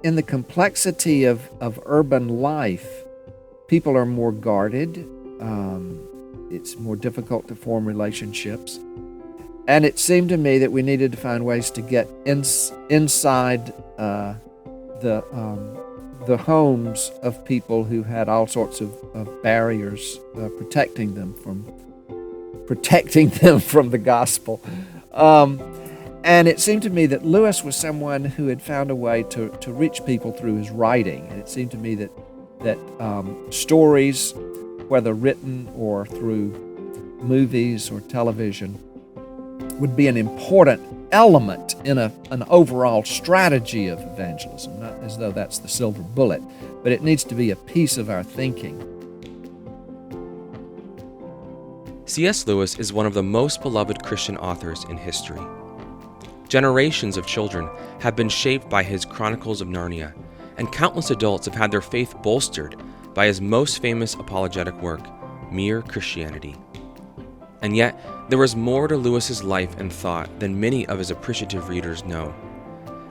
in the complexity of urban life, people are more guarded. It's more difficult to form relationships. And it seemed to me that we needed to find ways to get inside the homes of people who had all sorts of barriers protecting them from the gospel. And it seemed to me that Lewis was someone who had found a way to reach people through his writing. And it seemed to me that stories, whether written or through movies or television, would be an important element in an overall strategy of evangelism, not as though that's the silver bullet, but it needs to be a piece of our thinking. C.S. Lewis is one of the most beloved Christian authors in history. Generations of children have been shaped by his Chronicles of Narnia, and countless adults have had their faith bolstered by his most famous apologetic work, Mere Christianity. And yet, there was more to Lewis's life and thought than many of his appreciative readers know.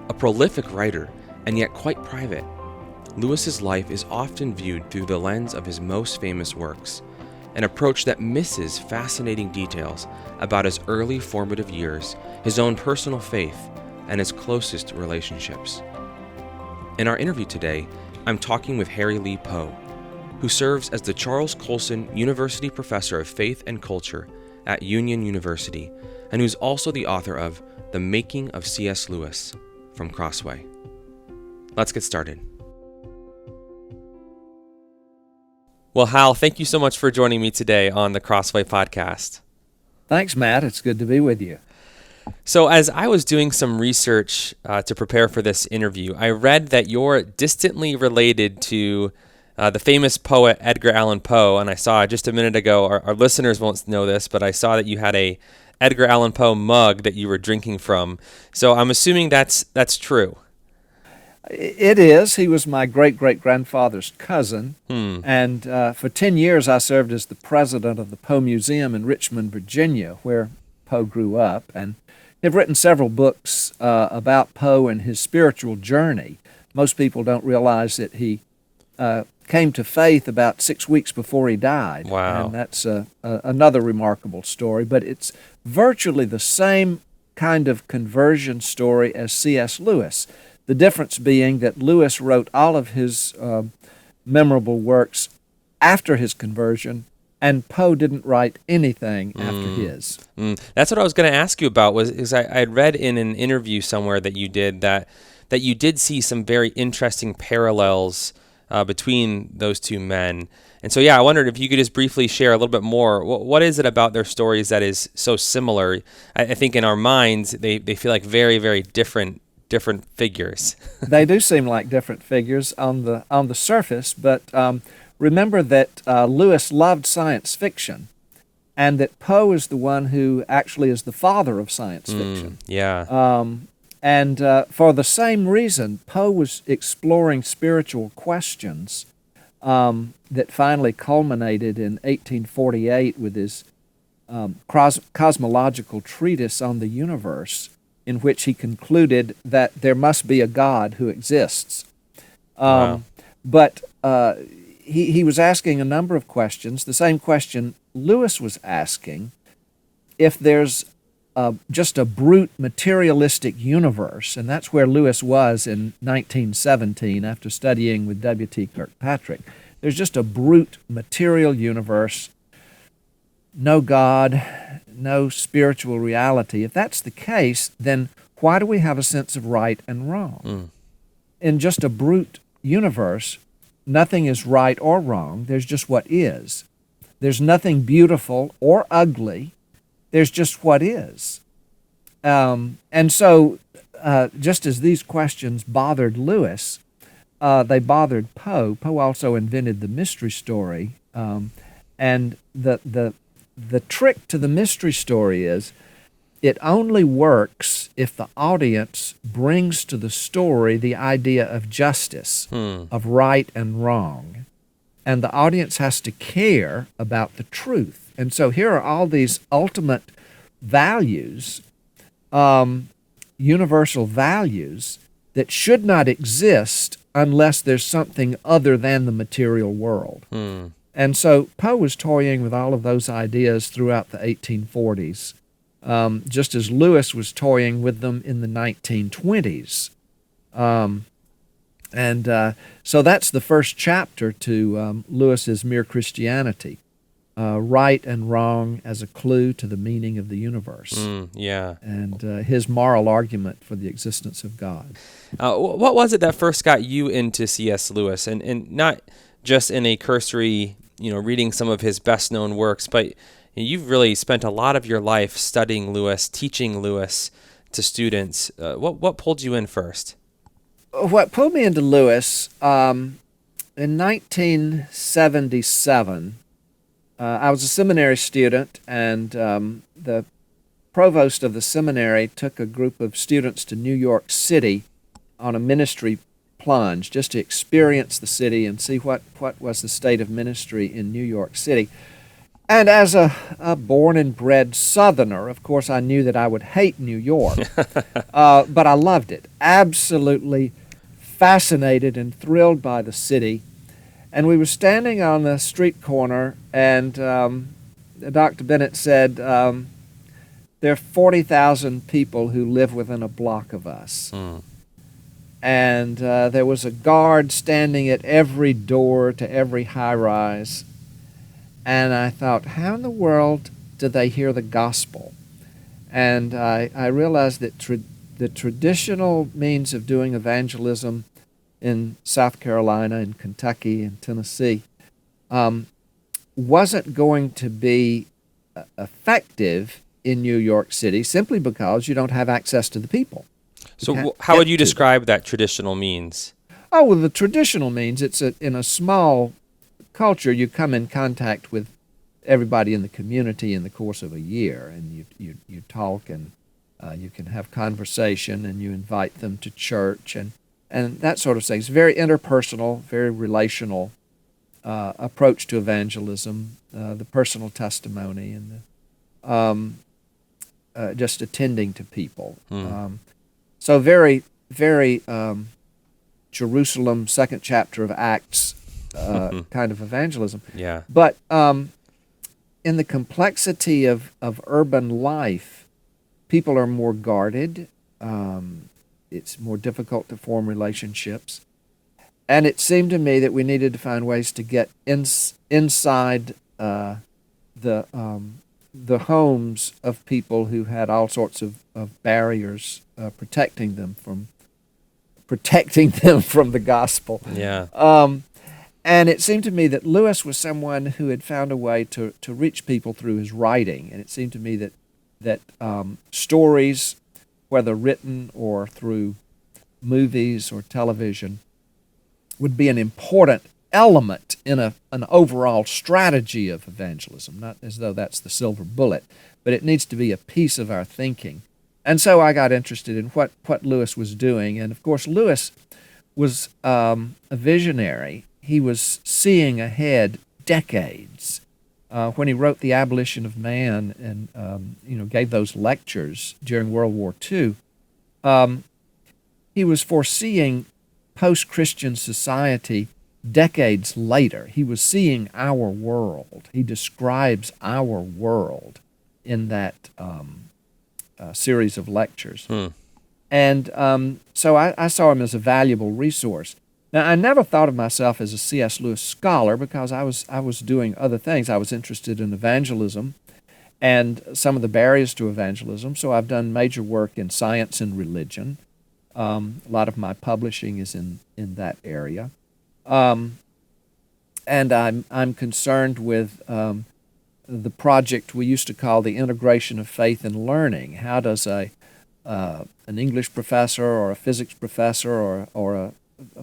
A prolific writer, and yet quite private, Lewis's life is often viewed through the lens of his most famous works, an approach that misses fascinating details about his early formative years, his own personal faith, and his closest relationships. In our interview today, I'm talking with Harry Lee Poe, who serves as the Charles Colson University Professor of Faith and Culture at Union University, and who's also the author of The Making of C.S. Lewis from Crossway. Let's get started. Well, Hal, thank you so much for joining me today on the Crossway Podcast. Thanks, Matt. It's good to be with you. So as I was doing some research to prepare for this interview, I read that you're distantly related to the famous poet Edgar Allan Poe, and I saw just a minute ago, our listeners won't know this, but I saw that you had a Edgar Allan Poe mug that you were drinking from. So I'm assuming that's true. It is. He was my great-great-grandfather's cousin, and for 10 years I served as the president of the Poe Museum in Richmond, Virginia, where Poe grew up, and have written several books about Poe and his spiritual journey. Most people don't realize that he came to faith about 6 weeks before he died. Wow. And that's another remarkable story, but it's virtually the same kind of conversion story as C.S. Lewis. The difference being that Lewis wrote all of his memorable works after his conversion, and Poe didn't write anything after his. That's what I was going to ask you about. I had read in an interview somewhere that you did that you did see some very interesting parallels between those two men. And so, I wondered if you could just briefly share a little bit more. What is it about their stories that is so similar? I think in our minds, they feel like very, very different figures. They do seem like different figures on the surface, but remember that Lewis loved science fiction, and that Poe is the one who actually is the father of science fiction. And for the same reason, Poe was exploring spiritual questions that finally culminated in 1848 with his cosmological treatise on the universe, in which he concluded that there must be a God who exists. But he was asking a number of questions, the same question Lewis was asking: if there's just a brute materialistic universe, and that's where Lewis was in 1917 after studying with W.T. Kirkpatrick. There's just a brute material universe, no God, no spiritual reality. If that's the case, then why do we have a sense of right and wrong? In just a brute universe, nothing is right or wrong. There's just what is. There's nothing beautiful or ugly. There's just what is. And so, just as these questions bothered Lewis, they bothered Poe. Poe also invented the mystery story. And the trick to the mystery story is it only works if the audience brings to the story the idea of justice, of right and wrong. And the audience has to care about the truth. And so here are all these ultimate values, universal values, that should not exist unless there's something other than the material world. And so Poe was toying with all of those ideas throughout the 1840s, just as Lewis was toying with them in the 1920s. So that's the first chapter to Lewis's Mere Christianity, right and wrong as a clue to the meaning of the universe. And his moral argument for the existence of God. What was it that first got you into C.S. Lewis, and not just in a cursory, reading some of his best-known works, but you've really spent a lot of your life studying Lewis, teaching Lewis to students. What pulled you in first? What pulled me into Lewis, in 1977, I was a seminary student, and the provost of the seminary took a group of students to New York City on a ministry plunge, just to experience the city and see what was the state of ministry in New York City. And as a born and bred Southerner, of course, I knew that I would hate New York, but I loved it. Absolutely fascinated and thrilled by the city. And we were standing on the street corner, and Dr. Bennett said, there are 40,000 people who live within a block of us. And there was a guard standing at every door to every high-rise. And I thought, how in the world do they hear the gospel? And I realized that the traditional means of doing evangelism in South Carolina and Kentucky and Tennessee wasn't going to be effective in New York City simply because you don't have access to the people. So how would you describe that traditional means? Oh, well, the traditional means, it's in a small culture, you come in contact with everybody in the community in the course of a year, and you talk, and you can have conversation, and you invite them to church, and that sort of thing. It's very interpersonal, very relational approach to evangelism, the personal testimony, and just attending to people. So very, very Jerusalem, second chapter of Acts kind of evangelism. Yeah. But in the complexity of urban life, people are more guarded. It's more difficult to form relationships. And it seemed to me that we needed to find ways to get inside the homes of people who had all sorts of barriers protecting them from the gospel. Yeah. And it seemed to me that Lewis was someone who had found a way to reach people through his writing. And it seemed to me that stories, whether written or through movies or television, would be an important element in an overall strategy of evangelism, not as though that's the silver bullet, but it needs to be a piece of our thinking. And so I got interested in what Lewis was doing. And of course, Lewis was a visionary. He was seeing ahead decades. When he wrote The Abolition of Man and gave those lectures during World War II, he was foreseeing post-Christian society decades later. He was seeing our world. He describes our world in that series of lectures. And so I saw him as a valuable resource. Now, I never thought of myself as a C.S. Lewis scholar because I was doing other things. I was interested in evangelism and some of the barriers to evangelism, so I've done major work in science and religion. A lot of my publishing is in that area. And I'm concerned with the project we used to call the integration of faith and learning. How does an English professor or a physics professor or a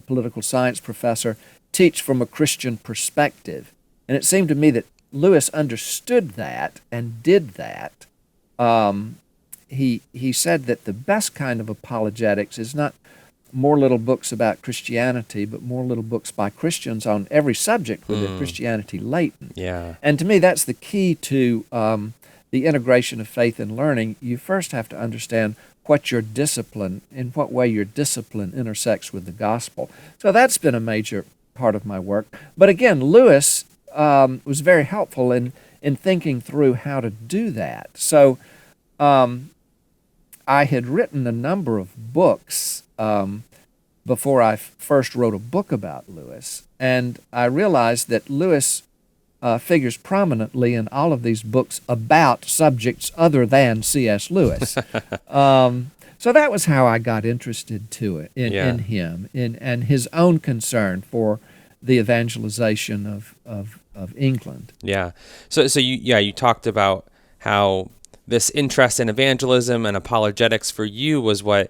political science professor teach from a Christian perspective? And it seemed to me that Lewis understood that and did that. He said that the best kind of apologetics is not more little books about Christianity, but more little books by Christians on every subject with their Christianity latent. Yeah. And to me, that's the key to the integration of faith and learning. You first have to understand what in what way your discipline intersects with the gospel. So that's been a major part of my work. But again, Lewis was very helpful in thinking through how to do that. So I had written a number of books before I first wrote a book about Lewis, and I realized that Lewis figures prominently in all of these books about subjects other than C.S. Lewis. So that was how I got interested in him, and his own concern for the evangelization of England. Yeah. So you talked about how this interest in evangelism and apologetics for you was what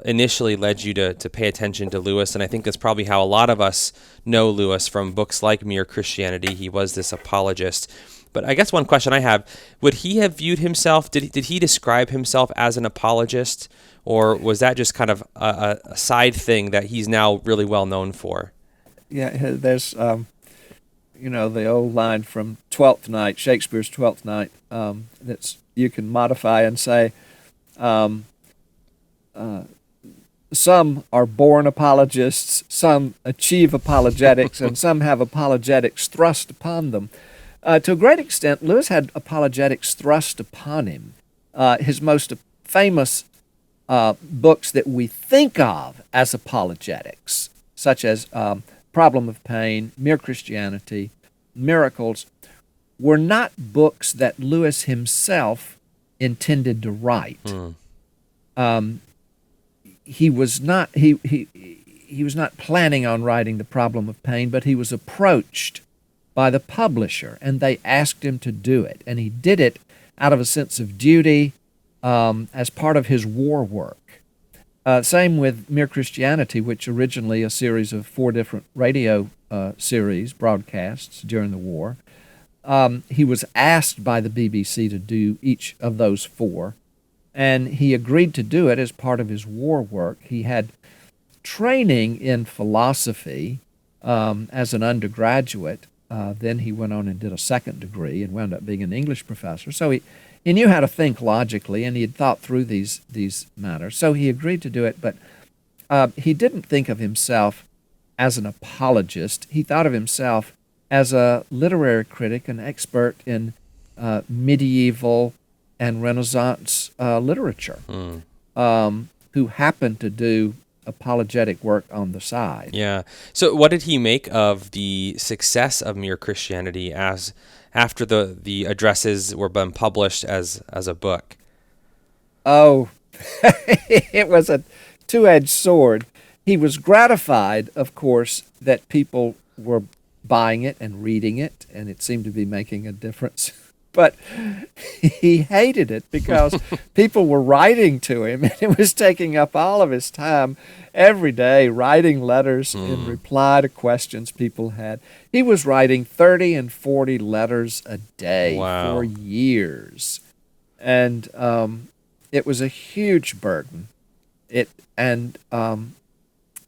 initially led you to pay attention to Lewis, and I think that's probably how a lot of us know Lewis from books like Mere Christianity. He was this apologist. But I guess one question I have, would he have viewed himself, did he describe himself as an apologist, or was that just kind of a side thing that he's now really well known for? Yeah, there's, the old line from Twelfth Night, Shakespeare's Twelfth Night, that's you can modify and say, some are born apologists, some achieve apologetics, and some have apologetics thrust upon them. To a great extent, Lewis had apologetics thrust upon him. His most famous books that we think of as apologetics, such as Problem of Pain, Mere Christianity, Miracles, were not books that Lewis himself intended to write. He was not planning on writing The Problem of Pain, but he was approached by the publisher, and they asked him to do it, and he did it out of a sense of duty as part of his war work. Same with Mere Christianity, which originally a series of 4 different radio series broadcasts during the war. He was asked by the BBC to do each of those 4, and he agreed to do it as part of his war work. He had training in philosophy as an undergraduate. Then he went on and did a second degree and wound up being an English professor. So he knew how to think logically, and he had thought through these matters. So he agreed to do it, but he didn't think of himself as an apologist. He thought of himself as a literary critic, an expert in medieval and Renaissance literature, who happened to do apologetic work on the side. Yeah. So what did he make of the success of Mere Christianity after the addresses were been published as a book? Oh, it was a two-edged sword. He was gratified, of course, that people were buying it and reading it, and it seemed to be making a difference. But he hated it because people were writing to him, and it was taking up all of his time every day, writing letters in reply to questions people had. He was writing 30 and 40 letters a day for years. And it was a huge burden.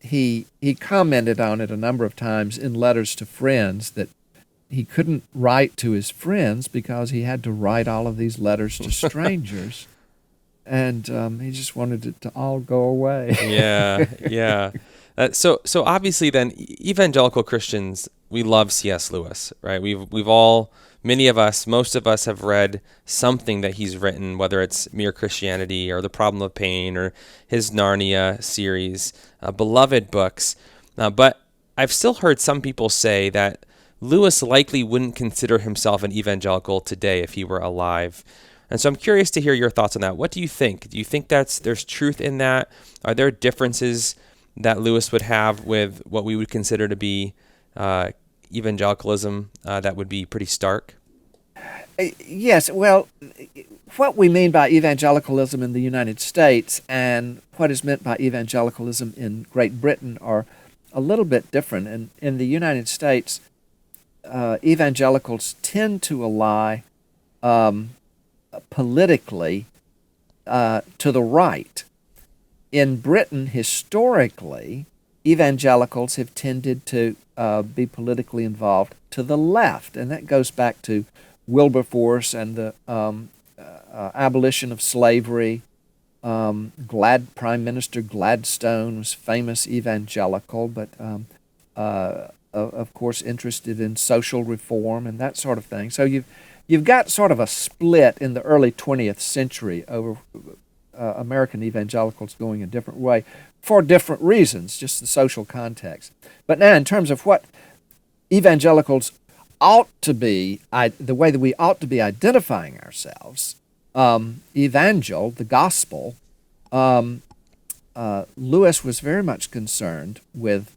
He commented on it a number of times in letters to friends that he couldn't write to his friends because he had to write all of these letters to strangers. And he just wanted it to all go away. Yeah. So obviously then, evangelical Christians, we love C.S. Lewis, right? We've all, many of us, most of us have read something that he's written, whether it's Mere Christianity or The Problem of Pain or his Narnia series, beloved books. But I've still heard some people say that Lewis likely wouldn't consider himself an evangelical today if he were alive. And so I'm curious to hear your thoughts on that. What do you think? Do you think there's truth in that? Are there differences that Lewis would have with what we would consider to be evangelicalism that would be pretty stark? Yes. Well, what we mean by evangelicalism in the United States and what is meant by evangelicalism in Great Britain are a little bit different. And in the United States, evangelicals tend to ally politically to the right. In Britain, historically, evangelicals have tended to be politically involved to the left, and that goes back to Wilberforce and the abolition of slavery, Prime Minister Gladstone was famous evangelical, but of course interested in social reform and that sort of thing. So you've got sort of a split in the early 20th century over American evangelicals going a different way for different reasons, just the social context. But now in terms of what evangelicals ought to be, the way that we ought to be identifying ourselves, evangel, the gospel, Lewis was very much concerned with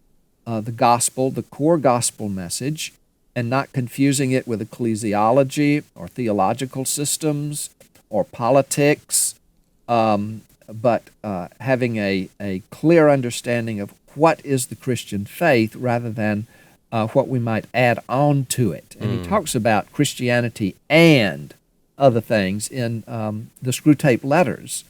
the gospel, the core gospel message, and not confusing it with ecclesiology or theological systems or politics, but having a clear understanding of what is the Christian faith rather than what we might add on to it. And he talks about Christianity and other things in the Screwtape letters.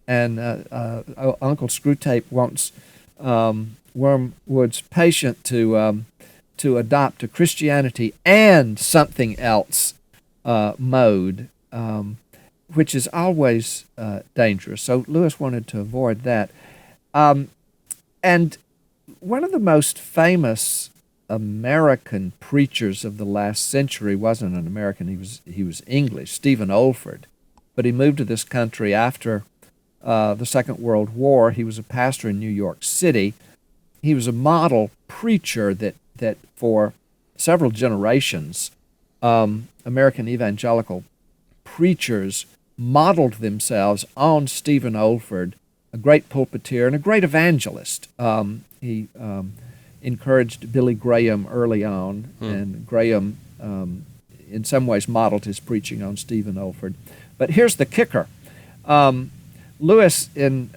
And Uncle Screwtape wants Wormwood's patient to adopt a Christianity and something else mode, which is always dangerous. So Lewis wanted to avoid that. And one of the most famous American preachers of the last century wasn't an American, he was English, Stephen Olford. But he moved to this country after the Second World War. He was a pastor in New York City. He was a model preacher that for several generations, American evangelical preachers modeled themselves on Stephen Olford, a great pulpiteer and a great evangelist. He encouraged Billy Graham early on, and Graham in some ways modeled his preaching on Stephen Olford. But here's the kicker. Lewis, in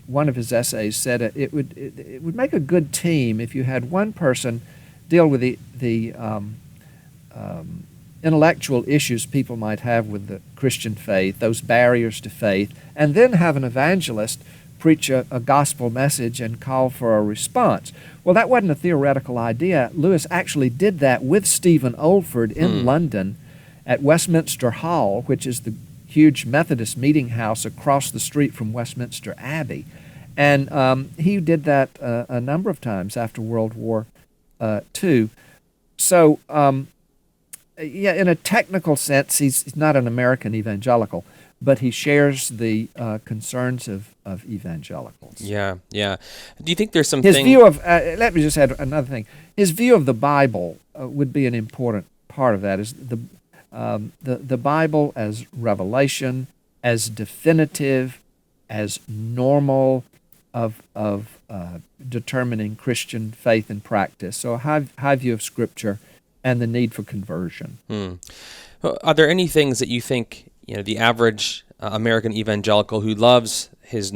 one of his essays, said it would make a good team if you had one person deal with the intellectual issues people might have with the Christian faith, those barriers to faith, and then have an evangelist preach a gospel message and call for a response. Well, that wasn't a theoretical idea. Lewis actually did that with Stephen Olford in London at Westminster Hall, which is the huge Methodist meeting house across the street from Westminster Abbey. And he did that a number of times after World War II. So, yeah, in a technical sense, he's not an American evangelical, but he shares the concerns of evangelicals. Yeah, yeah. Do you think there's something... His view of, let me just add another thing. His view of the Bible would be an important part of that, is the Bible as revelation, as definitive, as normal of determining Christian faith and practice. So a high view of Scripture and the need for conversion. Are there any things that you think the average American evangelical who loves his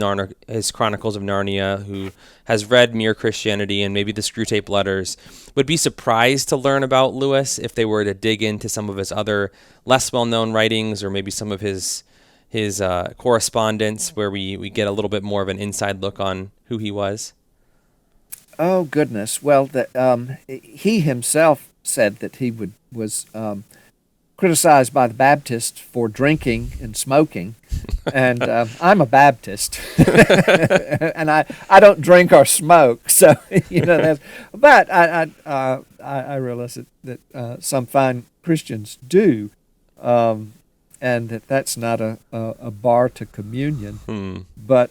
Chronicles of Narnia, who has read Mere Christianity and maybe the Screwtape letters, would be surprised to learn about Lewis if they were to dig into some of his other less well-known writings, or maybe some of his correspondence, where we get a little bit more of an inside look on who he was? Oh, goodness. Well, he himself said that he was criticized by the Baptists for drinking and smoking, and I'm a Baptist, and I don't drink or smoke, so but I realize that some fine Christians do, and that's not a bar to communion, but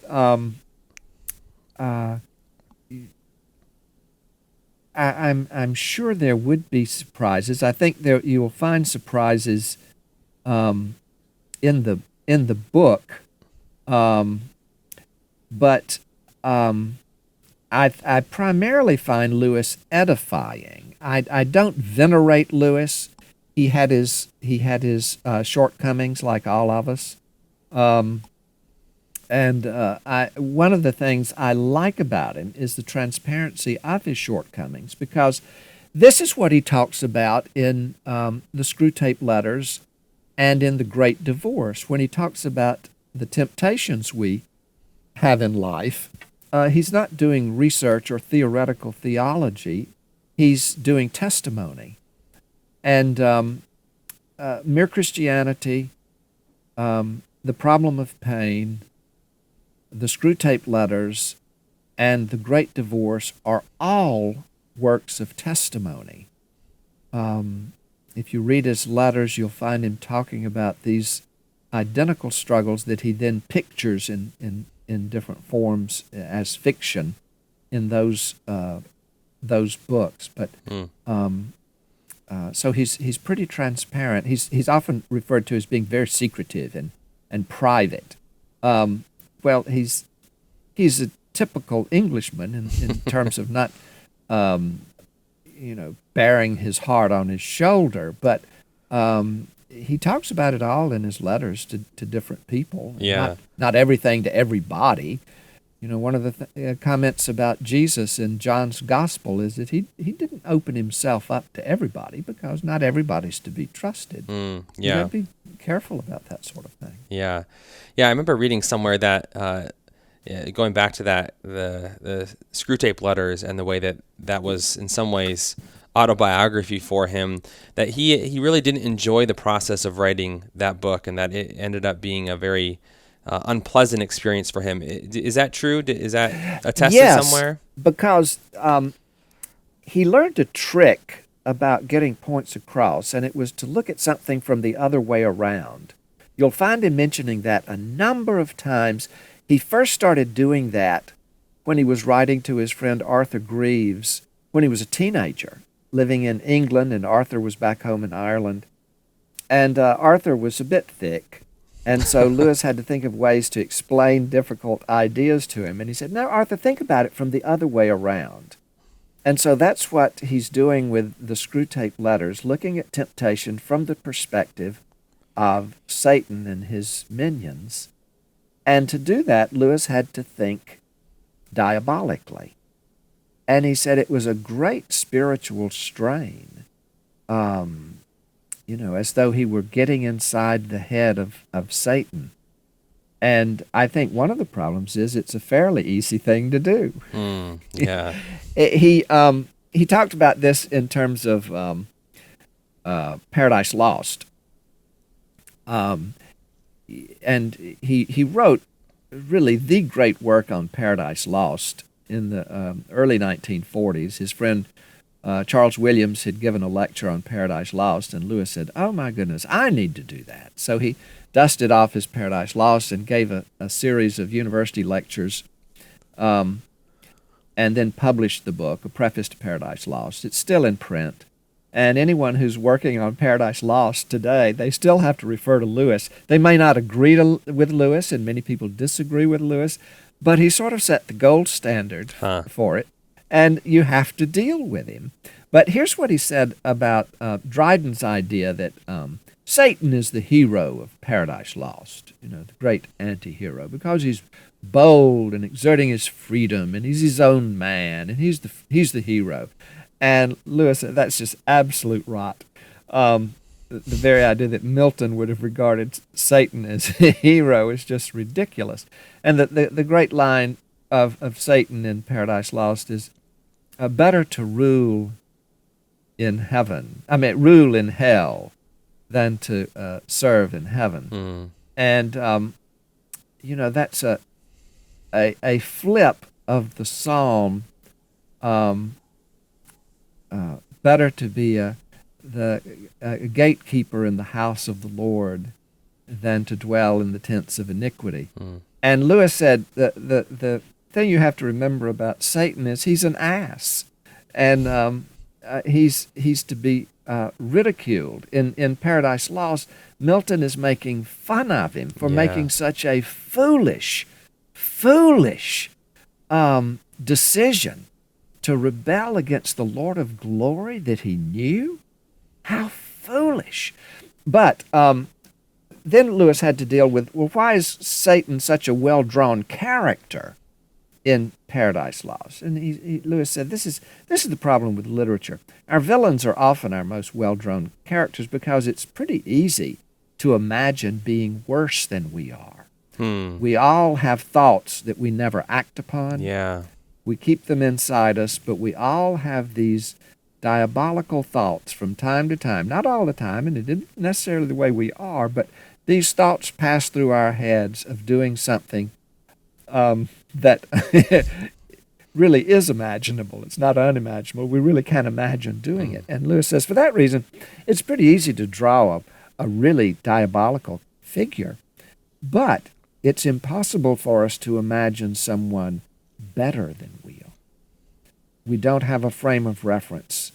I'm sure there would be surprises. I think you will find surprises in the book, but I primarily find Lewis edifying. I don't venerate Lewis. He had his shortcomings, like all of us. And one of the things I like about him is the transparency of his shortcomings, because this is what he talks about in the Screwtape letters and in The Great Divorce. When he talks about the temptations we have in life, he's not doing research or theoretical theology. He's doing testimony. And Mere Christianity, The Problem of Pain, the Screwtape letters and the Great Divorce are all works of testimony. If you read his letters, you'll find him talking about these identical struggles that he then pictures in different forms as fiction in those books. But so he's pretty transparent. He's often referred to as being very secretive and private. Well, he's a typical Englishman in terms of not bearing his heart on his shoulder, but he talks about it all in his letters to different people. Yeah. Not everything to everybody. One of the comments about Jesus in John's Gospel is that he didn't open himself up to everybody because not everybody's to be trusted. Yeah. You got to be careful about that sort of thing. Yeah. I remember reading somewhere that going back to that the Screwtape letters and the way that was in some ways autobiography for him, that he really didn't enjoy the process of writing that book, and that it ended up being a very unpleasant experience for him. Is that true? Is that attested somewhere? Because he learned a trick about getting points across, and it was to look at something from the other way around. You'll find him mentioning that a number of times. He first started doing that when he was writing to his friend Arthur Greaves when he was a teenager, living in England, and Arthur was back home in Ireland. And Arthur was a bit thick, and so Lewis had to think of ways to explain difficult ideas to him. And he said, "No, Arthur, think about it from the other way around." And so that's what he's doing with the Screwtape letters, looking at temptation from the perspective of Satan and his minions. And to do that, Lewis had to think diabolically. And he said it was a great spiritual strain, as though he were getting inside the head of Satan. And I think one of the problems is it's a fairly easy thing to do. Yeah. He talked about this in terms of Paradise Lost. And he wrote really the great work on Paradise Lost in the early 1940s. His friend Charles Williams had given a lecture on Paradise Lost, and Lewis said, "Oh my goodness, I need to do that." So he dusted off his Paradise Lost and gave a series of university lectures, and then published the book, A Preface to Paradise Lost. It's still in print. And anyone who's working on Paradise Lost today, they still have to refer to Lewis. They may not agree with Lewis, and many people disagree with Lewis, but he sort of set the gold standard for it, and you have to deal with him. But here's what he said about Dryden's idea that Satan is the hero of Paradise Lost, the great anti-hero, because he's bold and exerting his freedom, and he's his own man, and he's the hero. And Lewis said that's just absolute rot. The very idea that Milton would have regarded Satan as a hero is just ridiculous. And the great line of Satan in Paradise Lost is, better to rule in hell than to serve in heaven. And, that's a flip of the psalm, better to be a gatekeeper in the house of the Lord than to dwell in the tents of iniquity. And Lewis said the thing you have to remember about Satan is he's an ass, and he's to be ridiculed. In Paradise Lost, Milton is making fun of him for making such a foolish decision to rebel against the Lord of glory that he knew. How foolish. But then Lewis had to deal with, why is Satan such a well-drawn character in Paradise Lost? And Lewis said, this is the problem with literature. Our villains are often our most well-drawn characters because it's pretty easy to imagine being worse than we are. We all have thoughts that we never act upon. Yeah. We keep them inside us, but we all have these diabolical thoughts from time to time. Not all the time, and it isn't necessarily the way we are, but these thoughts pass through our heads of doing something that really is imaginable. It's not unimaginable. We really can imagine doing it. And Lewis says, for that reason, it's pretty easy to draw a really diabolical figure, but it's impossible for us to imagine someone better than we are. We don't have a frame of reference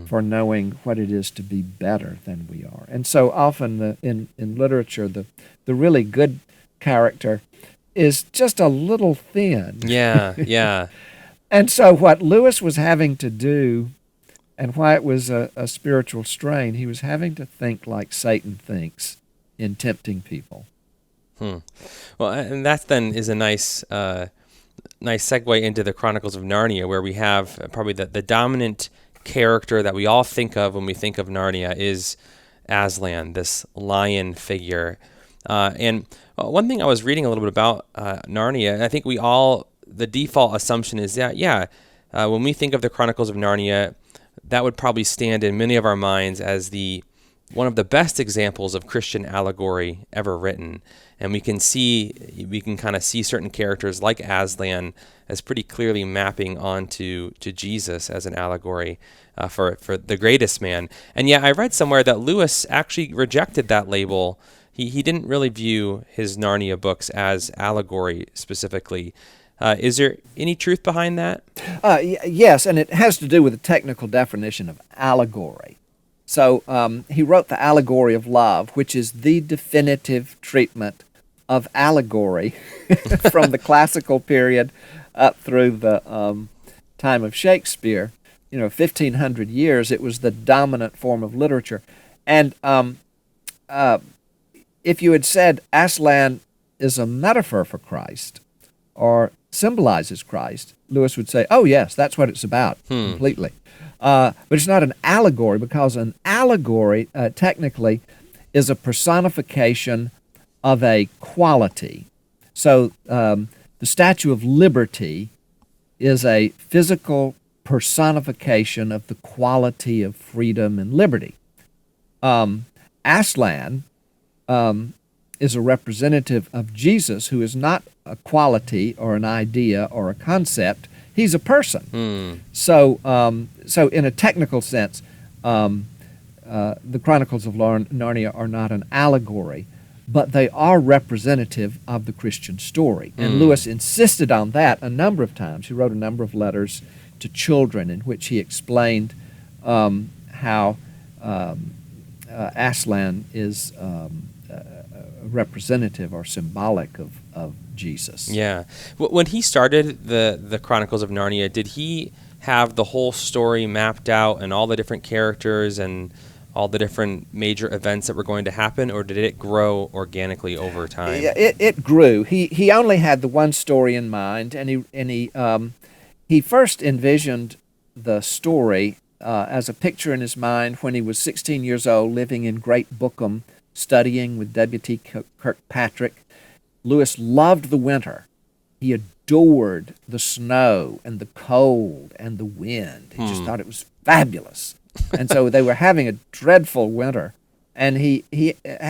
for knowing what it is to be better than we are. And so often in literature, the really good character is just a little thin. Yeah. And so what Lewis was having to do, and why it was a spiritual strain, he was having to think like Satan thinks in tempting people. Well, and that then is a nice segue into the Chronicles of Narnia, where we have probably the dominant character that we all think of when we think of Narnia is Aslan, this lion figure. And one thing I was reading a little bit about Narnia, I think the default assumption is that, when we think of the Chronicles of Narnia, that would probably stand in many of our minds as one of the best examples of Christian allegory ever written. And we can kind of see certain characters like Aslan as pretty clearly mapping onto Jesus as an allegory for the greatest man. And yet I read somewhere that Lewis actually rejected that label. He didn't really view his Narnia books as allegory specifically. Is there any truth behind that? Yes, and it has to do with the technical definition of allegory. So he wrote the Allegory of Love, which is the definitive treatment of allegory from the classical period up through the time of Shakespeare. 1,500 years, it was the dominant form of literature. And if you had said Aslan is a metaphor for Christ or symbolizes Christ, Lewis would say, oh yes, that's what it's about completely. But it's not an allegory, because an allegory technically is a personification of a quality. So the Statue of Liberty is a physical personification of the quality of freedom and liberty. Aslan is a representative of Jesus, who is not a quality or an idea or a concept. He's a person. So in a technical sense, the Chronicles of Narnia are not an allegory, but they are representative of the Christian story. And Lewis insisted on that a number of times. He wrote a number of letters to children in which he explained how Aslan is representative or symbolic of Jesus. Yeah. When he started the Chronicles of Narnia, did he have the whole story mapped out and all the different characters and all the different major events that were going to happen, or did it grow organically over time? It grew. He only had the one story in mind, and he first envisioned the story as a picture in his mind when he was 16 years old, living in Great Bookham, studying with W.T. Kirkpatrick. Lewis loved the winter. He adored the snow and the cold and the wind. He just thought it was fabulous. And so they were having a dreadful winter. And he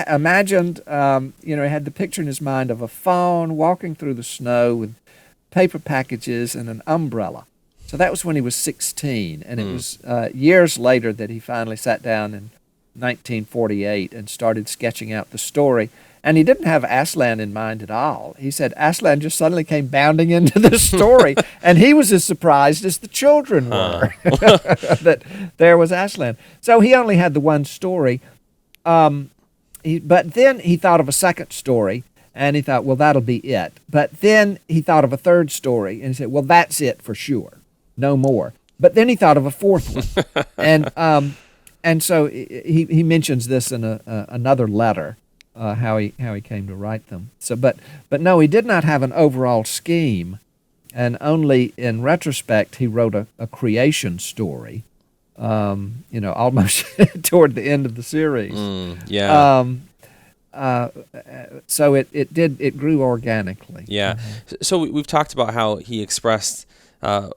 imagined, he had the picture in his mind of a faun walking through the snow with paper packages and an umbrella. So that was when he was 16. And it was years later that he finally sat down in 1948 and started sketching out the story. And he didn't have Aslan in mind at all. He said Aslan just suddenly came bounding into the story, and he was as surprised as the children were that there was Aslan. So he only had the one story. But then he thought of a second story, and he thought, well, that'll be it. But then he thought of a third story, and he said, well, that's it for sure, no more. But then he thought of a fourth one, and so he mentions this in another letter. How he came to write them. So, but no, he did not have an overall scheme, and only in retrospect he wrote a creation story. Almost toward the end of the series. So it grew organically. Yeah. So we've talked about how he expressed a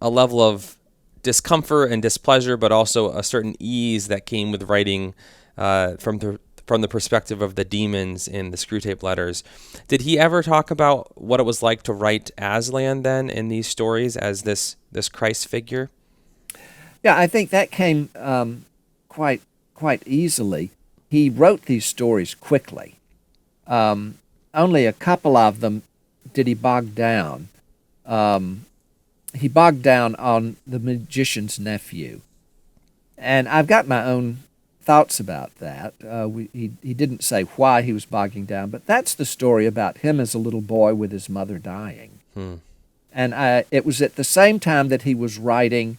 level of discomfort and displeasure, but also a certain ease that came with writing from the from the perspective of the demons in the Screwtape letters. Did he ever talk about what it was like to write Aslan then in these stories as this Christ figure? Yeah, I think that came quite easily. He wrote these stories quickly. Only a couple of them did he bog down. He bogged down on the magician's nephew. And I've got my own thoughts about that. He didn't say why he was bogging down, but that's the story about him as a little boy with his mother dying. And it was at the same time that he was writing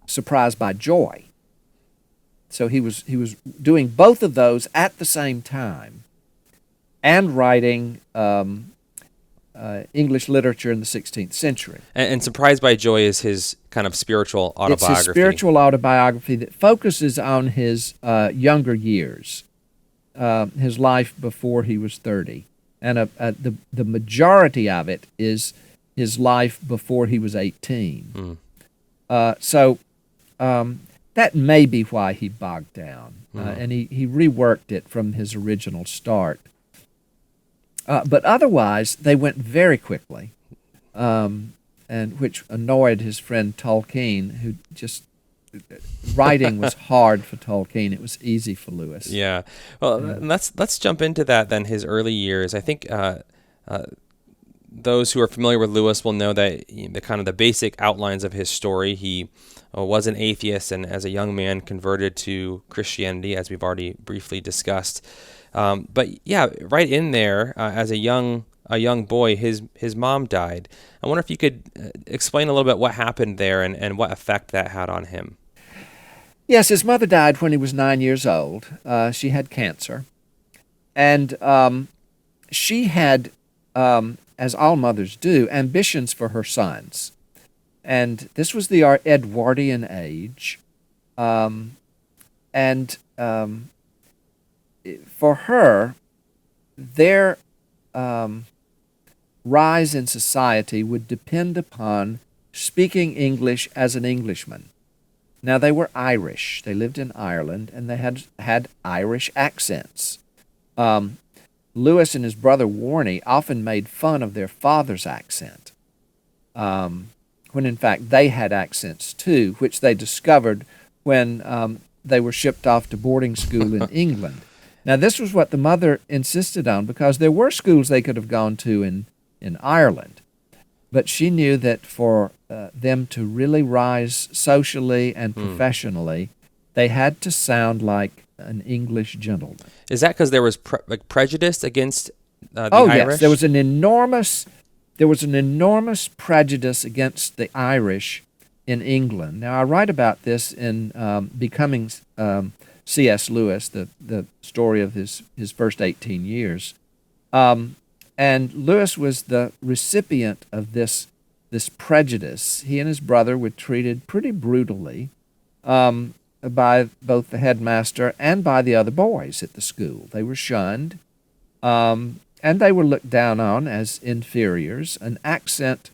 Surprised by Joy. So he was doing both of those at the same time, and writing English literature in the 16th century. And Surprised by Joy is his kind of spiritual autobiography. It's his spiritual autobiography that focuses on his younger years, his life before he was 30. And the majority of it is his life before he was 18. So that may be why he bogged down. And he reworked it from his original start. But otherwise, they went very quickly, and which annoyed his friend Tolkien, who just writing was hard for Tolkien. It was easy for Lewis. Yeah. Well, let's jump into that then. His early years. I think those who are familiar with Lewis will know that the kind of the basic outlines of his story. He was an atheist, and as a young man converted to Christianity, as we've already briefly discussed. But yeah, right in there, as a young boy, his mom died. I wonder if you could explain a little bit what happened there and what effect that had on him. Yes, his mother died when he was 9 years old. She had cancer. And she had, as all mothers do, ambitions for her sons. And this was the Edwardian age. For her, their rise in society would depend upon speaking English as an Englishman. Now, they were Irish. They lived in Ireland, and they had Irish accents. Lewis and his brother Warnie often made fun of their father's accent, when in fact they had accents too, which they discovered when they were shipped off to boarding school in England. Now, this was what the mother insisted on, because there were schools they could have gone to in Ireland. But she knew that for them to really rise socially and professionally, they had to sound like an English gentleman. Is that because there was prejudice against the Irish? Yes, there was an enormous prejudice against the Irish in England. Now, I write about this in Becoming C.S. Lewis, the story of his first 18 years. And Lewis was the recipient of this prejudice. He and his brother were treated pretty brutally by both the headmaster and by the other boys at the school. They were shunned, and they were looked down on as inferiors. An accent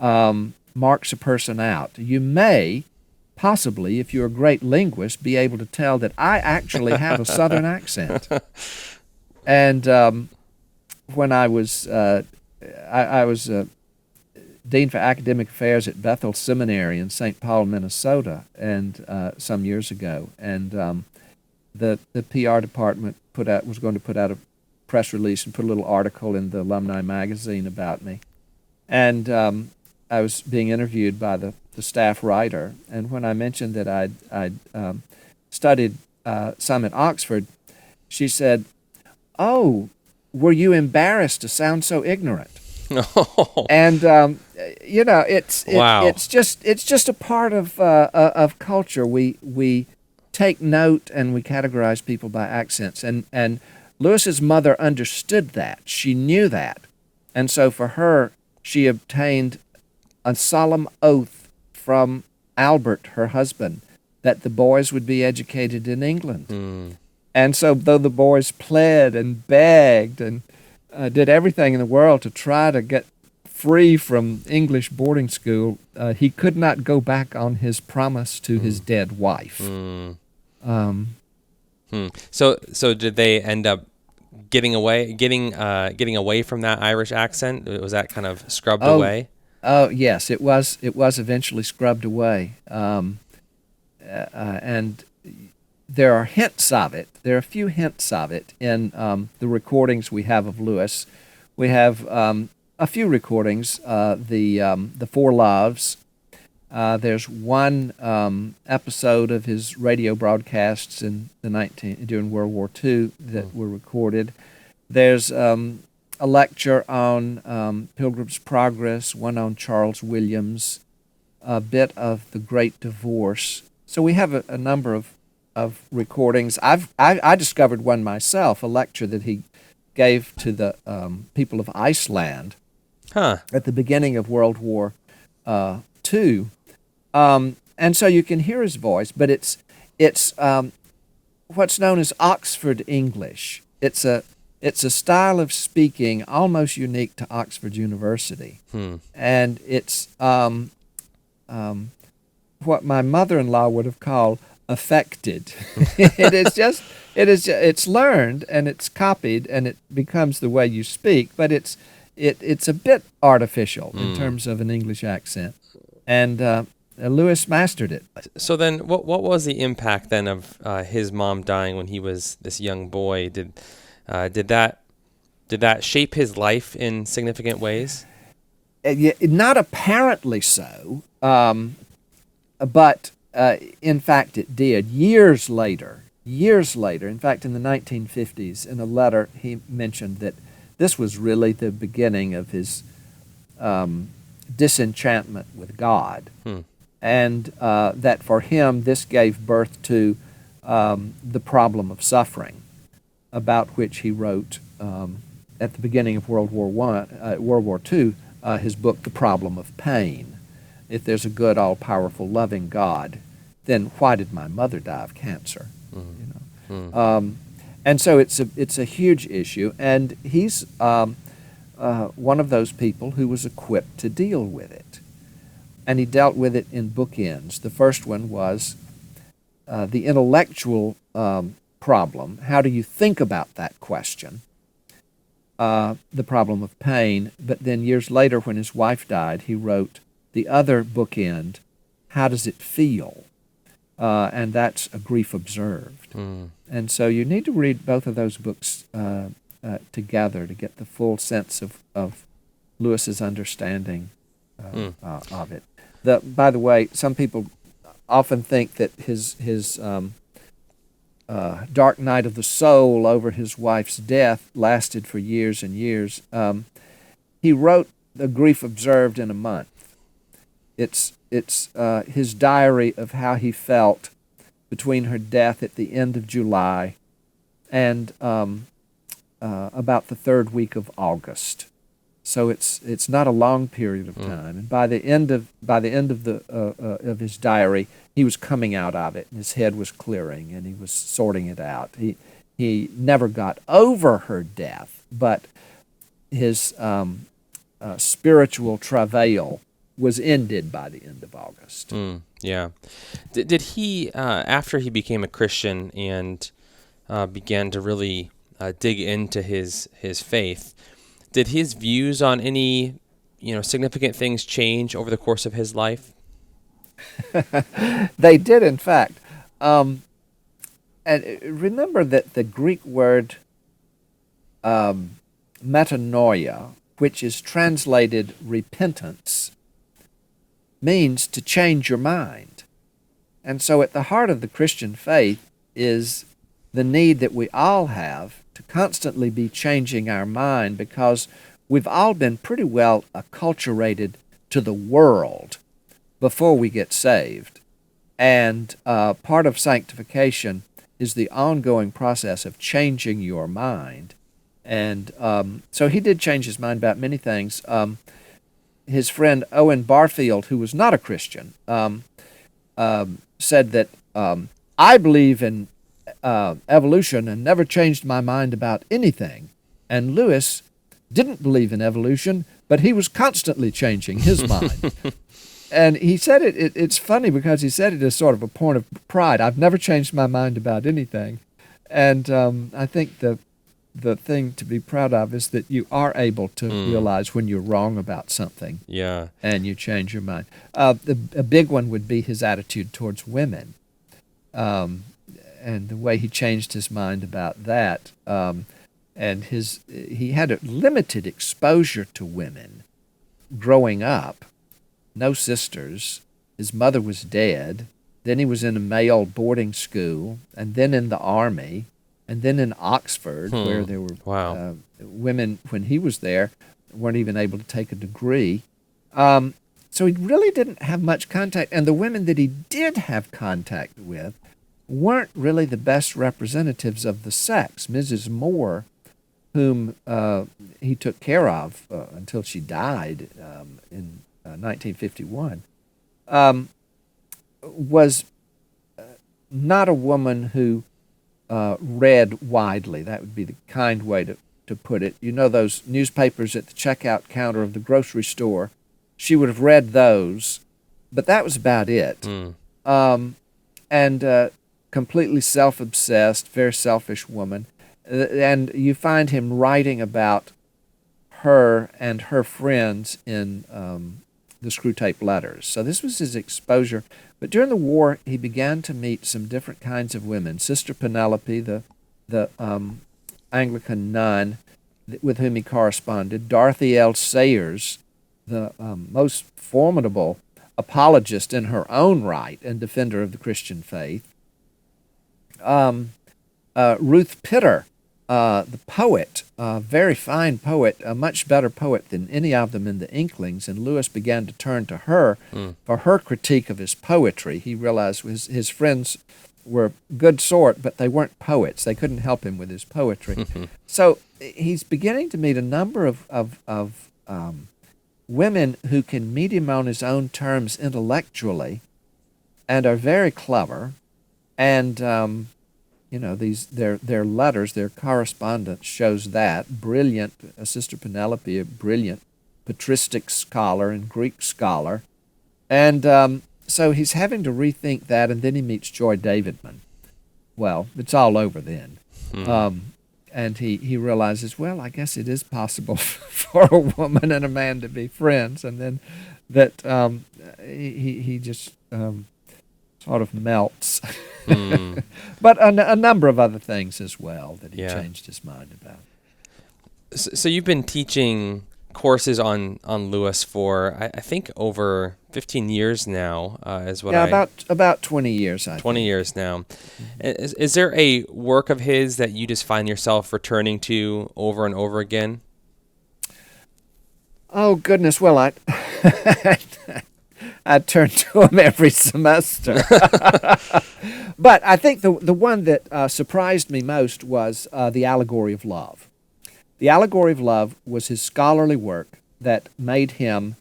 marks a person out. You may possibly, if you're a great linguist, be able to tell that I actually have a Southern accent. And when I was dean for academic affairs at Bethel Seminary in St. Paul, Minnesota, and some years ago, and the PR department was going to put out a press release and put a little article in the alumni magazine about me, and I was being interviewed by the staff writer, and when I mentioned that I'd studied some at Oxford, she said, "Oh, were you embarrassed to sound so ignorant?" Oh. And Wow. it's just a part of culture. We take note and we categorize people by accents, and Lewis's mother understood that. She knew that, and so for her, she obtained a solemn oath from Albert, her husband, that the boys would be educated in England. And so though the boys pled and begged and did everything in the world to try to get free from English boarding school, he could not go back on his promise to his dead wife. So did they end up getting away from that Irish accent? Was that kind of scrubbed away? Oh yes, it was eventually scrubbed away, and there are hints of it. There are a few hints of it in the recordings we have of Lewis. We have a few recordings. The Four Loves. There's one episode of his radio broadcasts in during World War II that were recorded. There's a lecture on Pilgrim's Progress, one on Charles Williams, a bit of The Great Divorce. So we have a number of recordings. I discovered one myself, a lecture that he gave to the people of Iceland at the beginning of World War II. And so you can hear his voice, but it's what's known as Oxford English. It's a style of speaking almost unique to Oxford University, and it's what my mother-in-law would have called affected. It's learned and it's copied and it becomes the way you speak, but it's a bit artificial in terms of an English accent, and Lewis mastered it. So then, what was the impact then of his mom dying when he was this young boy? Did that shape his life in significant ways? Not apparently so, but in fact it did. Years later, in fact in the 1950s, in a letter he mentioned that this was really the beginning of his disenchantment with God. And that for him this gave birth to the problem of suffering, about which he wrote at the beginning of World War II, his book, The Problem of Pain. If there's a good, all-powerful, loving God, then why did my mother die of cancer? And so it's a huge issue, and he's one of those people who was equipped to deal with it. And he dealt with it in bookends. The first one was the intellectual problem. How do you think about that question? The problem of pain. But then years later, when his wife died, he wrote the other bookend, how does it feel? And that's a grief observed. And so you need to read both of those books together to get the full sense of Lewis's understanding of it. By the way, some people often think that his dark night of the soul over his wife's death lasted for years and years. He wrote The Grief Observed in a month. It's his diary of how he felt between her death at the end of July and about the third week of August. So it's not a long period of time. And by the end of his diary, he was coming out of it, and his head was clearing, and he was sorting it out. He never got over her death, but his spiritual travail was ended by the end of August. Yeah. Did he, after he became a Christian and began to really dig into his faith, did his views on any, significant things change over the course of his life? They did, in fact. And remember that the Greek word metanoia, which is translated repentance, means to change your mind. And so at the heart of the Christian faith is the need that we all have to constantly be changing our mind, because we've all been pretty well acculturated to the world before we get saved. And part of sanctification is the ongoing process of changing your mind. And so he did change his mind about many things. His friend Owen Barfield, who was not a Christian, said that I believe in evolution and never changed my mind about anything. And Lewis didn't believe in evolution, but he was constantly changing his mind. And he said it's funny because he said it as sort of a point of pride. I've never changed my mind about anything. And I think the thing to be proud of is that you are able to realize when you're wrong about something. Yeah. And you change your mind. A big one would be his attitude towards women, and the way he changed his mind about that. And he had a limited exposure to women growing up. No sisters. His mother was dead. Then he was in a male boarding school, and then in the army, and then in Oxford, where there were women, when he was there, weren't even able to take a degree. So he really didn't have much contact, and the women that he did have contact with weren't really the best representatives of the sex. Mrs. Moore, whom he took care of until she died in 1951, was not a woman who read widely. That would be the kind way to put it. You know those newspapers at the checkout counter of the grocery store? She would have read those, but that was about it. And completely self-obsessed, very selfish woman. And you find him writing about her and her friends in the Screwtape letters. So this was his exposure. But during the war, he began to meet some different kinds of women. Sister Penelope, the Anglican nun with whom he corresponded. Dorothy L. Sayers, the most formidable apologist in her own right and defender of the Christian faith. Ruth Pitter, the poet, a very fine poet, a much better poet than any of them in the Inklings, and Lewis began to turn to her for her critique of his poetry. He realized his friends were good sort, but they weren't poets. They couldn't help him with his poetry. So he's beginning to meet a number of women who can meet him on his own terms intellectually and are very clever. And their letters, their correspondence shows that. Brilliant, Sister Penelope, a brilliant patristic scholar and Greek scholar. And so he's having to rethink that, and then he meets Joy Davidman. Well, it's all over then. And he realizes, well, I guess it is possible for a woman and a man to be friends, and then that he just sort of melts. But a number of other things as well that he changed his mind about. So you've been teaching courses on Lewis for I think over 15 years now, is what about 20 years. 20 years now. Is there a work of his that you just find yourself returning to over and over again? Oh goodness! Well, I turn to him every semester. But I think the one that surprised me most was The Allegory of Love. The Allegory of Love was his scholarly work that made him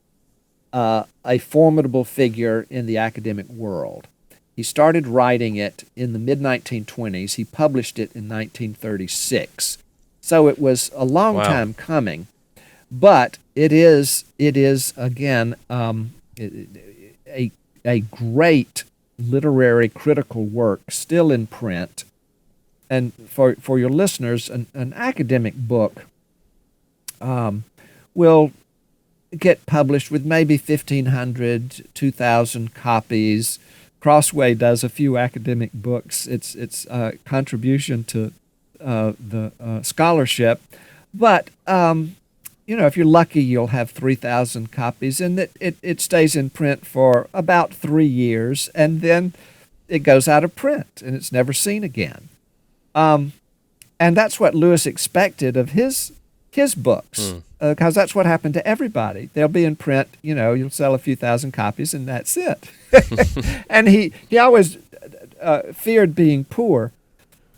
a formidable figure in the academic world. He started writing it in the mid-1920s. He published it in 1936. So it was a long time coming. But it is again, a great literary critical work still in print. And for your listeners, an academic book will get published with maybe 1,500, 2,000 copies. Crossway does a few academic books. It's a contribution to the scholarship. But if you're lucky, you'll have 3,000 copies, and it stays in print for about 3 years, and then it goes out of print, and it's never seen again. And that's what Lewis expected of his books, because that's what happened to everybody. They'll be in print, you'll sell a few thousand copies, and that's it. And he always feared being poor.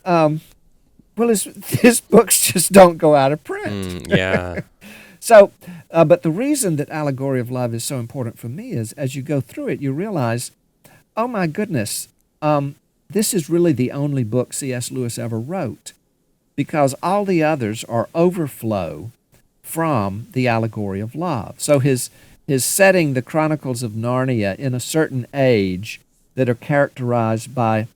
Well, his books just don't go out of print. So, but the reason that Allegory of Love is so important for me is, as you go through it, you realize, oh my goodness, this is really the only book C.S. Lewis ever wrote, because all the others are overflow from the Allegory of Love. So his setting the Chronicles of Narnia in a certain age that are characterized by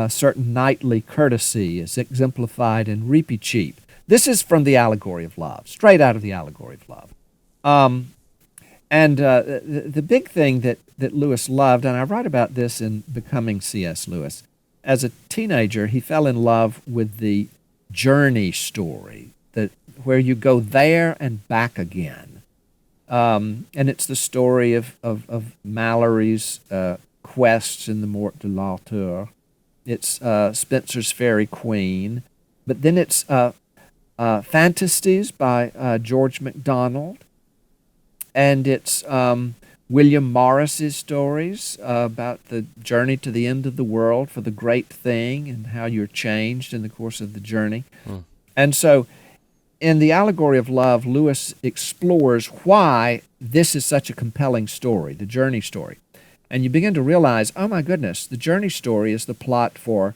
certain knightly courtesy is exemplified in Reapy Cheap. This is from the Allegory of Love, straight out of the Allegory of Love. The big thing that Lewis loved, and I write about this in Becoming C.S. Lewis, as a teenager, he fell in love with the journey story, where you go there and back again. And it's the story of Mallory's quests in the Morte de l'Auteur. It's Spenser's Faerie Queene. But then it's Phantastes by George MacDonald. And it's William Morris's stories about the journey to the end of the world for the great thing and how you're changed in the course of the journey. And so in the Allegory of Love, Lewis explores why this is such a compelling story, the journey story. And you begin to realize, oh my goodness, the journey story is the plot for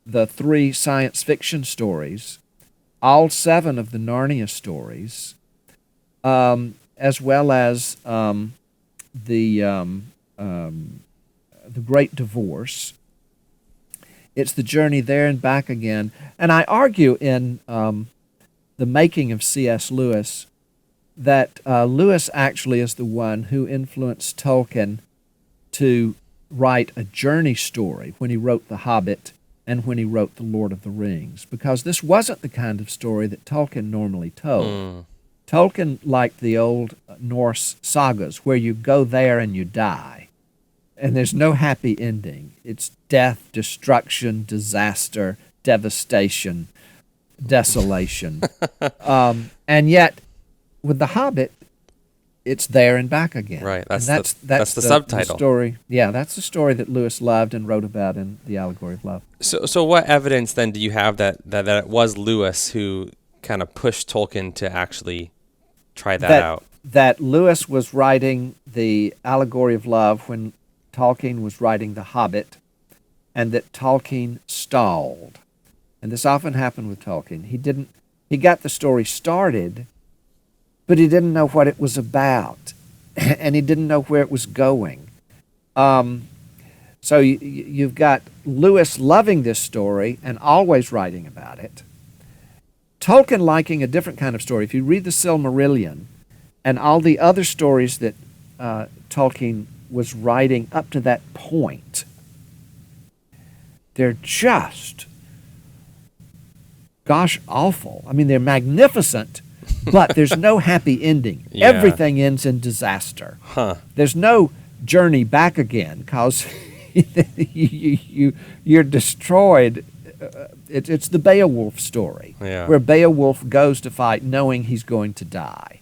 the 3 science fiction stories, all 7 of the Narnia stories, as well as the Great Divorce. It's the journey there and back again. And I argue in The Making of C.S. Lewis that Lewis actually is the one who influenced Tolkien to write a journey story when he wrote The Hobbit and when he wrote The Lord of the Rings, because this wasn't the kind of story that Tolkien normally told. Tolkien liked the old Norse sagas where you go there and you die, and there's no happy ending. It's death, destruction, disaster, devastation, desolation. And yet, with The Hobbit, it's there and back again. Right, that's the subtitle. The story. Yeah, that's the story that Lewis loved and wrote about in The Allegory of Love. So what evidence then do you have that it was Lewis who kind of pushed Tolkien to actually try that out? That Lewis was writing The Allegory of Love when Tolkien was writing The Hobbit, and that Tolkien stalled. And this often happened with Tolkien. He got the story started, but he didn't know what it was about, and he didn't know where it was going. So you've got Lewis loving this story and always writing about it. Tolkien liking a different kind of story. If you read the Silmarillion and all the other stories that Tolkien was writing up to that point, they're just, gosh, awful. I mean, they're magnificent, but there's no happy ending. Yeah. Everything ends in disaster. There's no journey back again because you're destroyed. It's the Beowulf story, where Beowulf goes to fight knowing he's going to die.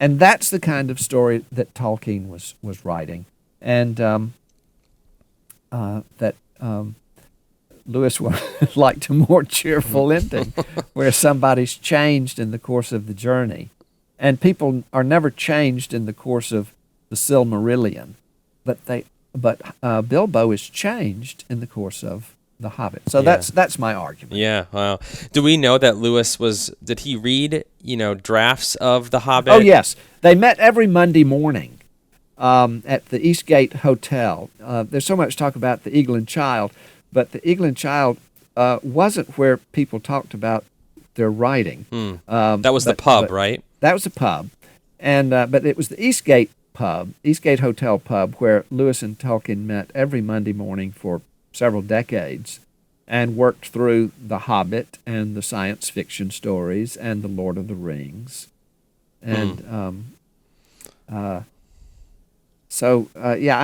And that's the kind of story that Tolkien was writing. And that Lewis liked a more cheerful ending, where somebody's changed in the course of the journey. And people are never changed in the course of the Silmarillion, but Bilbo is changed in the course of The Hobbit. So that's my argument. Yeah, wow. Do we know that Lewis did he read, drafts of The Hobbit? Oh, yes. They met every Monday morning at the Eastgate Hotel. There's so much talk about the Eagle and Child, but the Eagle and Child wasn't where people talked about their writing. That was the pub, right? That was the pub. And but it was the Eastgate Hotel pub, where Lewis and Tolkien met every Monday morning for several decades and worked through The Hobbit and the science fiction stories and The Lord of the Rings. And I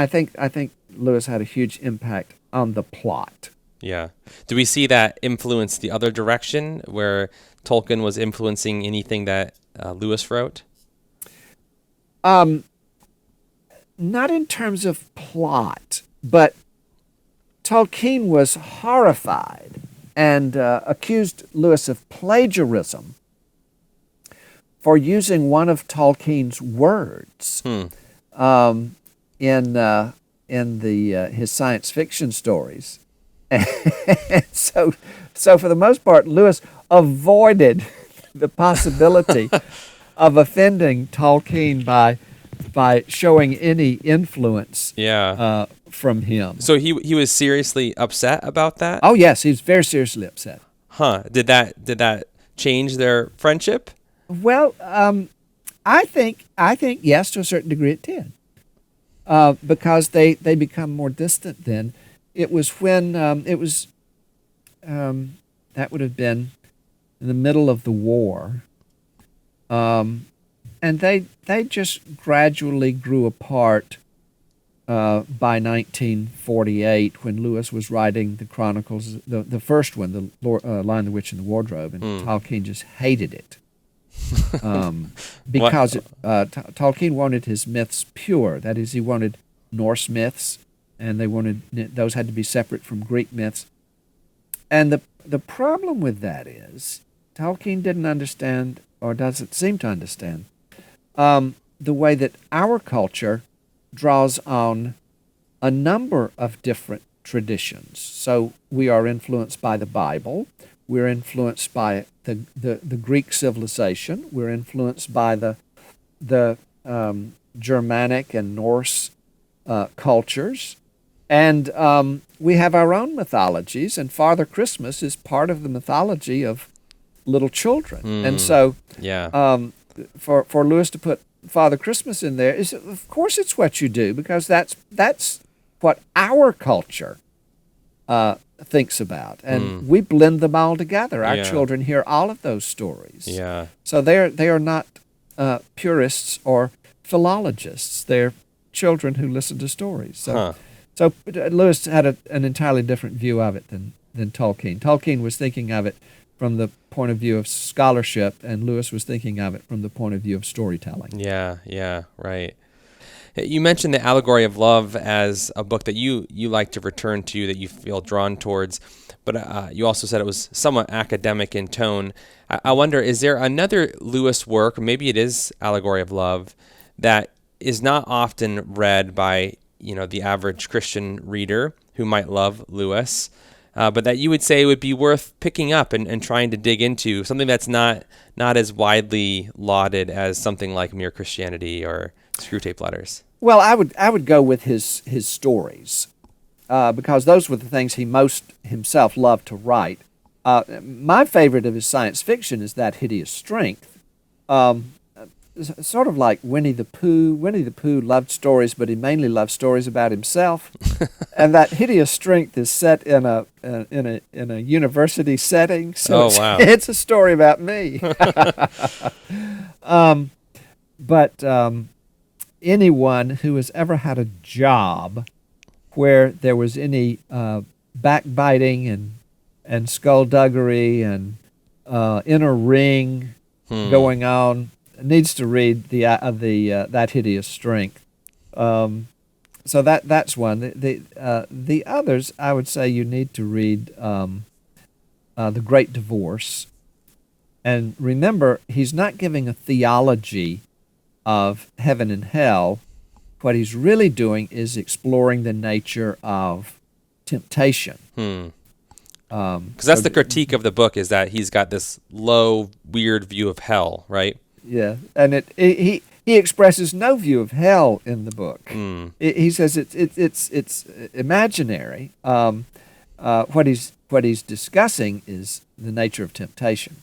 think Lewis had a huge impact on the plot. Yeah. Do we see that influence the other direction, where Tolkien was influencing anything that Lewis wrote? Not in terms of plot, but Tolkien was horrified and accused Lewis of plagiarism for using one of Tolkien's words in his science fiction stories. So for the most part, Lewis avoided the possibility of offending Tolkien by by showing any influence Yeah. from him. So he was seriously upset about that? Oh yes, he was very seriously upset. Huh. Did that change their friendship? Well, I think yes, to a certain degree it did, because they become more distant. Then it was when that would have been in the middle of the war, and they just gradually grew apart. By 1948, when Lewis was writing the Chronicles, the first one, the Lion, the Witch, and the Wardrobe, and Tolkien just hated it. Because Tolkien wanted his myths pure. That is, he wanted Norse myths, and those had to be separate from Greek myths. And the problem with that is Tolkien didn't understand, or doesn't seem to understand, the way that our culture draws on a number of different traditions. So we are influenced by the Bible. We're influenced by the Greek civilization. We're influenced by the Germanic and Norse cultures. And we have our own mythologies, and Father Christmas is part of the mythology of little children. And so for Lewis to put Father Christmas in there is, of course, it's what you do, because that's what our culture thinks about, and we blend them all together. Our children hear all of those stories. Yeah. So they are not purists or philologists. They're children who listen to stories. So Lewis had an entirely different view of it than Tolkien. Tolkien was thinking of it from the point of view of scholarship, and Lewis was thinking of it from the point of view of storytelling. Yeah, right. You mentioned The Allegory of Love as a book that you like to return to, that you feel drawn towards, but you also said it was somewhat academic in tone. I wonder, is there another Lewis work, or maybe it is Allegory of Love, that is not often read by the average Christian reader who might love Lewis, but that you would say would be worth picking up and trying to dig into, something that's not as widely lauded as something like Mere Christianity or Screwtape Letters? Well, I would go with his stories, because those were the things he most himself loved to write. My favorite of his science fiction is That Hideous Strength. Sort of like Winnie the Pooh. Winnie the Pooh loved stories, but he mainly loved stories about himself. And That Hideous Strength is set in a university setting, so it's a story about me. But anyone who has ever had a job where there was any backbiting and skullduggery and inner ring going on needs to read That Hideous Strength. So that's one. The others, I would say, you need to read The Great Divorce. And remember, he's not giving a theology of heaven and hell. What he's really doing is exploring the nature of temptation. Because that's the critique of the book, is that he's got this low, weird view of hell, right? Yeah, and he expresses no view of hell in the book. He says it's imaginary. What he's discussing is the nature of temptation.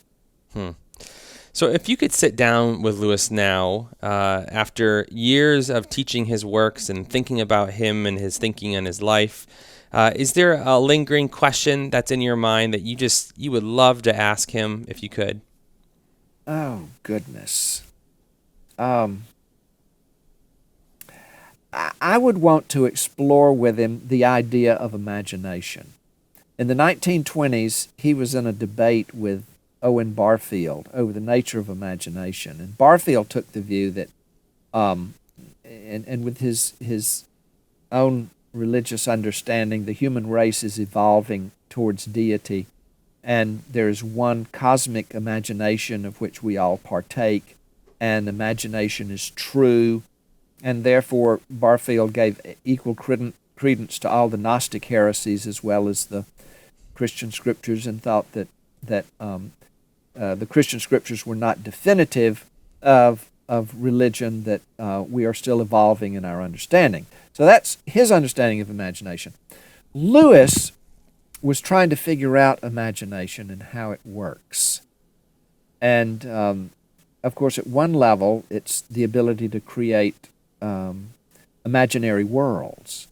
So if you could sit down with Lewis now, after years of teaching his works and thinking about him and his thinking and his life, is there a lingering question that's in your mind that you would love to ask him if you could? Oh, goodness. I would want to explore with him the idea of imagination. In the 1920s, he was in a debate with Owen Barfield over the nature of imagination. And Barfield took the view that, and with his own religious understanding, the human race is evolving towards deity, and there's one cosmic imagination of which we all partake, and imagination is true, and therefore Barfield gave equal credence to all the Gnostic heresies as well as the Christian scriptures, and thought that the Christian scriptures were not definitive of of religion that we are still evolving in our understanding. So that's his understanding of imagination. Lewis was trying to figure out imagination and how it works. And, of course, at one level, it's the ability to create imaginary worlds.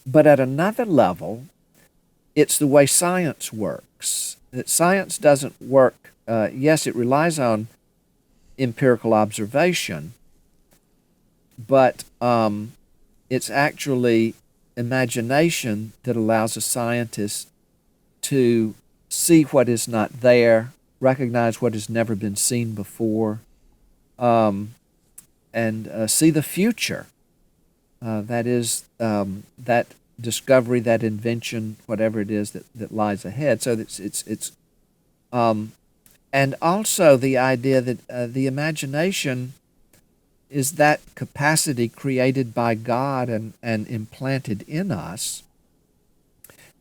But at another level, it's the way science works. That science doesn't work, yes, it relies on empirical observation, but it's actually imagination that allows a scientist to see what is not there, recognize what has never been seen before, and see the future. That is, that discovery, that invention, whatever it is that lies ahead. So it's and also the idea that the imagination is that capacity created by God and implanted in us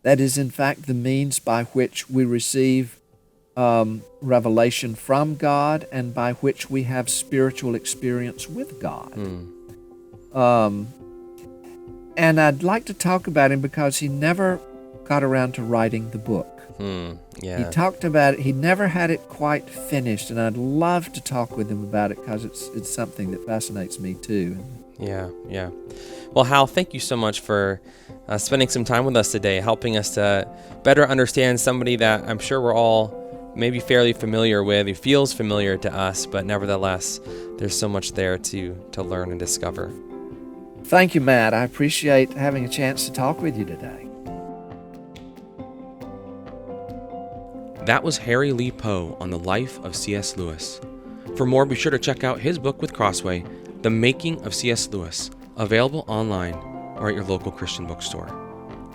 that is in fact the means by which we receive revelation from God and by which we have spiritual experience with God. And I'd like to talk about him because he never got around to writing the book. He talked about it. He never had it quite finished, and I'd love to talk with him about it because it's something that fascinates me too. Yeah. Well, Hal, thank you so much for spending some time with us today, helping us to better understand somebody that I'm sure we're all maybe fairly familiar with, who feels familiar to us, but nevertheless, there's so much there to learn and discover. Thank you, Matt. I appreciate having a chance to talk with you today. That was Harry Lee Poe on the life of C.S. Lewis. For more, be sure to check out his book with Crossway, The Making of C.S. Lewis, available online or at your local Christian bookstore.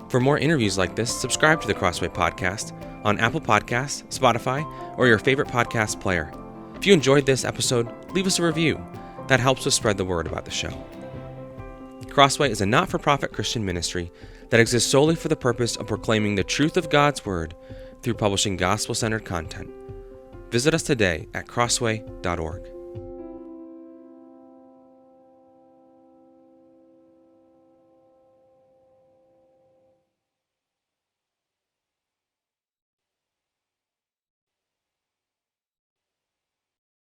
For more interviews like this, subscribe to the Crossway Podcast on Apple Podcasts, Spotify, or your favorite podcast player. If you enjoyed this episode, leave us a review. That helps us spread the word about the show. Crossway is a not-for-profit Christian ministry that exists solely for the purpose of proclaiming the truth of God's Word through publishing gospel-centered content. Visit us today at crossway.org.